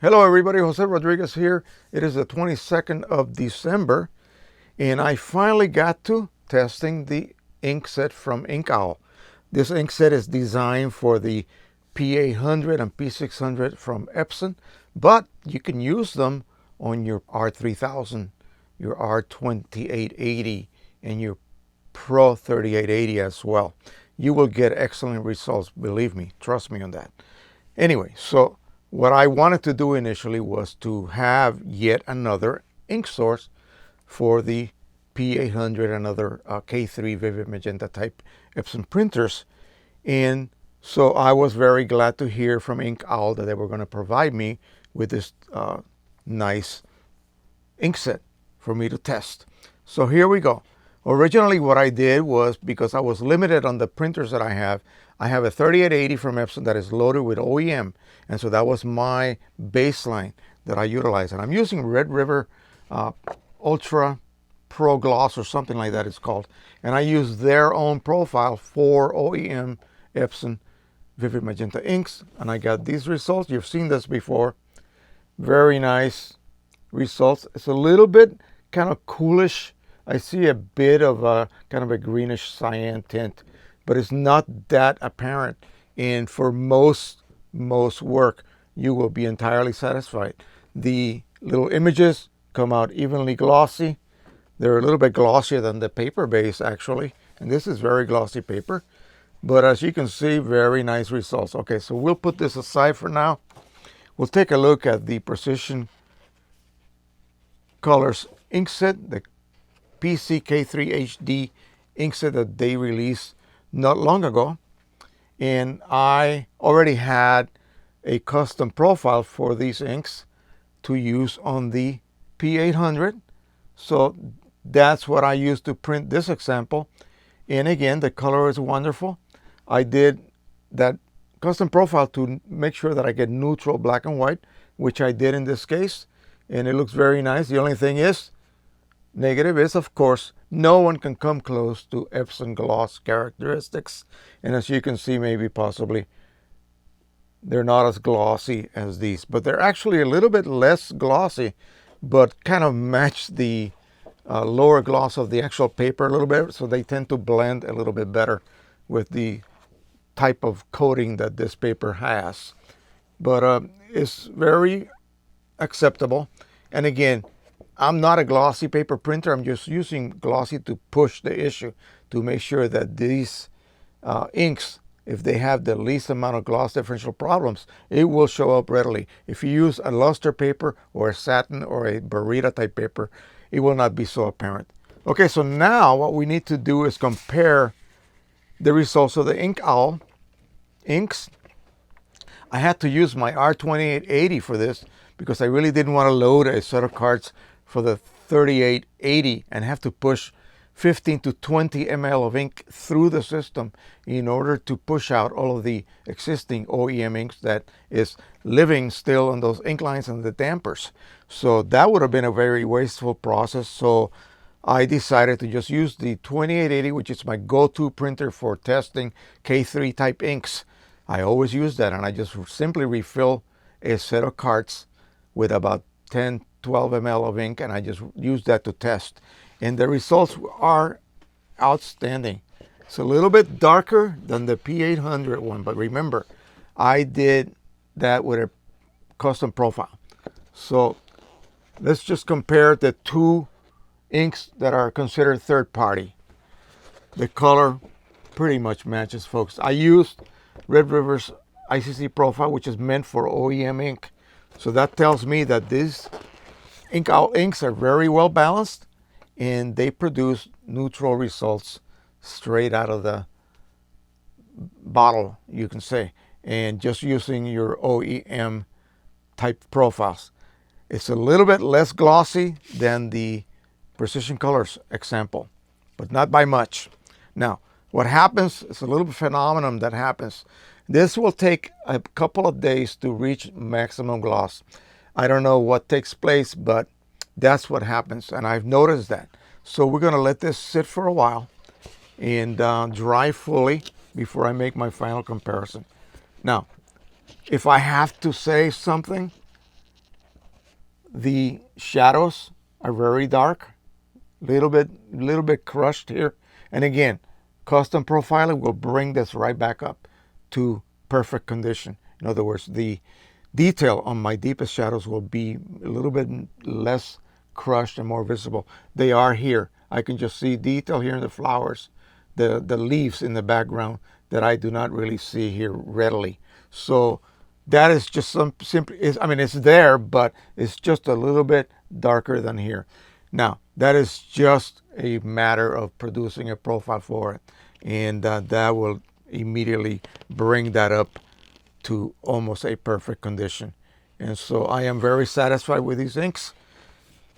Hello everybody, Jose Rodriguez here. It is the 22nd of December and I finally got to testing the ink set from InkOwl. This ink set is designed for the PA-100 and P-600 from Epson, but you can use them on your R3000, your R2880 and your Pro 3880 as well. You will get excellent results, believe me, trust me on that. Anyway, so what I wanted to do initially was to have yet another ink source for the PA-100 and other K3 Vivid Magenta type Epson printers. And so I was very glad to hear from InkOwl that they were going to provide me with this nice ink set for me to test. So here we go. Originally what I did was, because I was limited on the printers that I have a 3880 from Epson that is loaded with OEM, and so that was my baseline that I utilized. And I'm using Red River Ultra Pro Gloss or something like that it's called. And I use their own profile for OEM Epson Vivid Magenta inks, and I got these results. You've seen this before. Very nice results. It's a little bit kind of coolish. I see a bit of a kind of a greenish cyan tint, but it's not that apparent. And for most work, you will be entirely satisfied. The little images come out evenly glossy. They're a little bit glossier than the paper base actually. And this is very glossy paper. But as you can see, very nice results. Okay, so we'll put this aside for now. We'll take a look at the Precision Colors ink set, the PCK3 HD ink set that they released not long ago. And I already had a custom profile for these inks to use on the P800. So that's what I used to print this example. And again, the color is wonderful. I did that custom profile to make sure that I get neutral black and white, which I did in this case. And it looks very nice. The only thing is, negative is, of course, no one can come close to Epson gloss characteristics. And as you can see, maybe possibly, they're not as glossy as these. But they're actually a little bit less glossy, but kind of match the lower gloss of the actual paper a little bit. So they tend to blend a little bit better with the type of coating that this paper has. But it's very acceptable. And again, I'm not a glossy paper printer. I'm just using glossy to push the issue, to make sure that these inks, if they have the least amount of gloss differential problems, it will show up readily. If you use a luster paper or a satin or a Barita type paper, it will not be so apparent. Okay, so now what we need to do is compare the results of the InkOwl inks. I had to use my R2880 for this because I really didn't want to load a set of cards for the 3880 and have to push 15 to 20 ml of ink through the system in order to push out all of the existing OEM inks that is living still on those ink lines and the dampers. So that would have been a very wasteful process. So I decided to just use the 2880, which is my go-to printer for testing K3 type inks. I always use that, and I just simply refill a set of cards with about 10, 12 ml of ink, and I just use that to test. And the results are outstanding. It's a little bit darker than the P800 one, but remember, I did that with a custom profile. So let's just compare the two inks that are considered third party. The color pretty much matches, folks. I used Red River's ICC profile, which is meant for OEM ink. So that tells me that these InkOwl inks are very well balanced and they produce neutral results straight out of the bottle, you can say, and just using your OEM type profiles. It's a little bit less glossy than the Precision Colors example, but not by much. Now, what happens, it's a little phenomenon that happens. This will take a couple of days to reach maximum gloss. I don't know what takes place, but that's what happens, and I've noticed that. So we're gonna let this sit for a while and dry fully before I make my final comparison. Now, if I have to say something, the shadows are very dark, little bit crushed here. And again, custom profiling will bring this right back up to perfect condition. In other words, the detail on my deepest shadows will be a little bit less crushed and more visible. They are here. I can just see detail here in the flowers, the leaves in the background that I do not really see here readily. So that is just I mean, it's there, but it's just a little bit darker than here. Now, that is just a matter of producing a profile for it. And that will immediately bring that up to almost a perfect condition. And so I am very satisfied with these inks.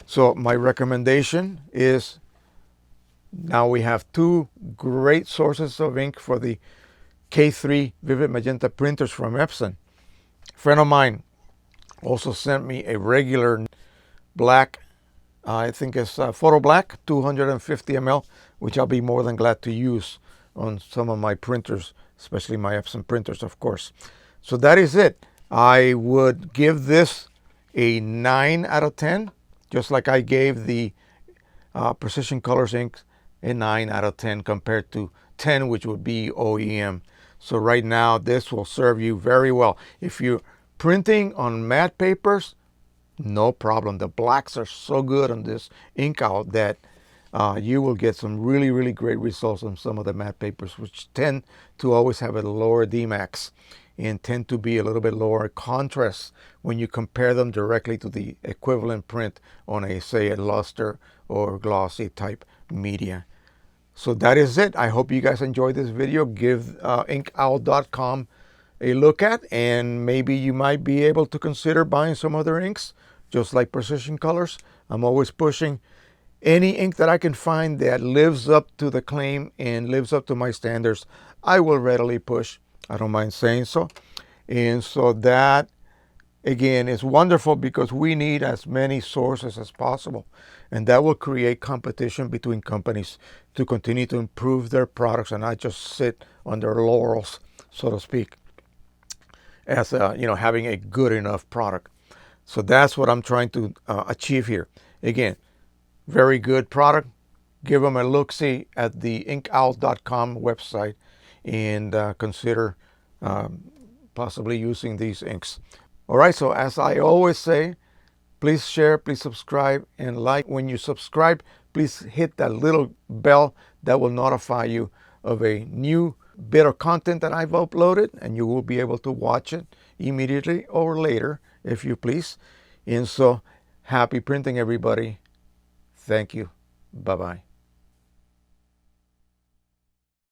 So my recommendation is, now we have two great sources of ink for the K3 Vivid Magenta printers from Epson. A friend of mine also sent me a regular black, I think it's photo black, 250 ml, which I'll be more than glad to use on some of my printers, especially my Epson printers, of course. So that is it. I would give this a 9 out of 10, just like I gave the Precision Colors ink a 9 out of 10 compared to 10, which would be OEM. So right now, this will serve you very well. If you're printing on matte papers, no problem. The blacks are so good on this InkOwl that you will get some really great results on some of the matte papers, which tend to always have a lower Dmax and tend to be a little bit lower contrast when you compare them directly to the equivalent print on a, say, a luster or glossy type media. So that is it. I hope you guys enjoyed this video. Give InkOwl.com a look at, and maybe you might be able to consider buying some other inks, just like Precision Colors. I'm always pushing any ink that I can find that lives up to the claim and lives up to my standards. I will readily push. I don't mind saying so. And so that, again, is wonderful because we need as many sources as possible. And that will create competition between companies to continue to improve their products and not just sit on their laurels, so to speak, as having a good enough product. So that's what I'm trying to achieve here. Again, very good product. Give them a look-see at the InkOwl.com website and consider possibly using these inks. All right, so as I always say, please share, please subscribe, and like. When you subscribe, please hit that little bell that will notify you of a new bit of content that I've uploaded, and you will be able to watch it immediately or later, if you please. And so, happy printing, everybody. Thank you. Bye-bye.